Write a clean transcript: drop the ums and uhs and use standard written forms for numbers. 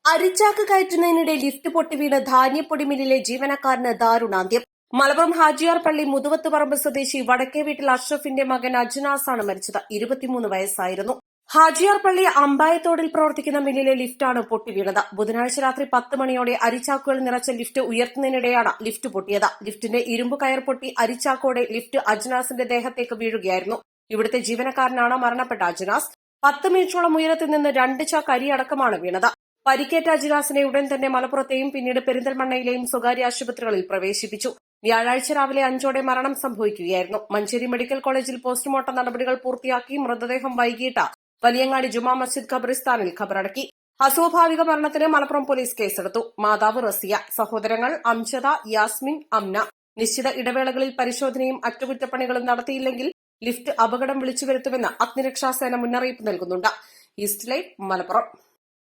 അരിച്ചാക്ക് കയറ്റുന്നതിനിടെ lift പൊട്ടിവീണ് ധാന്യപ്പൊടി മില്ലിലെ ജീവനക്കാരന് ദാരുണാന്ത്യം. മലപ്പുറം ഹാജിയാർ പള്ളി മുതുവത്തുപറമ്പ് സ്വദേശി വടക്കേ വീട്ടിൽ അഷ്റഫിന്റെ മകൻ അജ്നാസാണ് മരിച്ചത്. 23 വയസ്സായിരുന്നു. ഹാജിയാർ പള്ളി അമ്പായത്തോടിൽ പ്രവർത്തിക്കുന്ന മില്ലിലെ ലിഫ്റ്റാണ് പൊട്ടിവീണത്. ബുധനാഴ്ച രാത്രി 10 മണിയോടെ അരിച്ചാക്കുകൾ നിറച്ച ലിഫ്റ്റ് ഉയർത്തുന്നതിനിടെയാണ് ലിഫ്റ്റ് പൊട്ടിയത്. ലിഫ്റ്റിന്റെ ഇരുമ്പ് കയർ പൊട്ടി അരിച്ചാക്കോടെ ലിഫ്റ്റ് അജ്നാസിന്റെ ദേഹത്തേക്ക് വീഴുകയായിരുന്നു. ഇവിടുത്തെ ജീവനക്കാരനാണ് മരണപ്പെട്ട അജ്നാസ്. 10 മീറ്ററോളം ഉയരത്തിൽ നിന്ന് 2 ചാക്ക് അരി അടക്കമാണ് വീണത്. പരിക്കേറ്റ അജ്നാസിനെ ഉടൻ തന്നെ മലപ്പുറത്തെയും പിന്നീട് പെരിന്തൽമണ്ണയിലെയും സ്വകാര്യ ആശുപത്രികളിൽ പ്രവേശിപ്പിച്ചു. വ്യാഴാഴ്ച രാവിലെ 5ഓടെ മരണം സംഭവിക്കുകയായിരുന്നു. മഞ്ചേരി മെഡിക്കൽ കോളേജിൽ പോസ്റ്റ്മോർട്ടം നടപടികൾ പൂർത്തിയാക്കി മൃതദേഹം വൈകിട്ട് വലിയങ്ങാടി ജുമാ മസ്ജിദ് ഖബറിസ്ഥാനിൽ ഖബറടക്കി. അസ്വാഭാവിക മരണത്തിന് മലപ്പുറം പോലീസ് കേസെടുത്തു. മാതാവ് റസിയ, സഹോദരങ്ങൾ അംജദ, യാസ്മിൻ, അംന. നിശ്ചിത ഇടവേളകളിൽ പരിശോധനയും അറ്റകുറ്റപ്പണികളും നടത്തിയില്ലെങ്കിൽ ലിഫ്റ്റ് അപകടം വിളിച്ചു വരുത്തുമെന്ന് അഗ്നിരക്ഷാസേന മുന്നറിയിപ്പ് നൽകുന്നുണ്ട്. East live, Malappuram.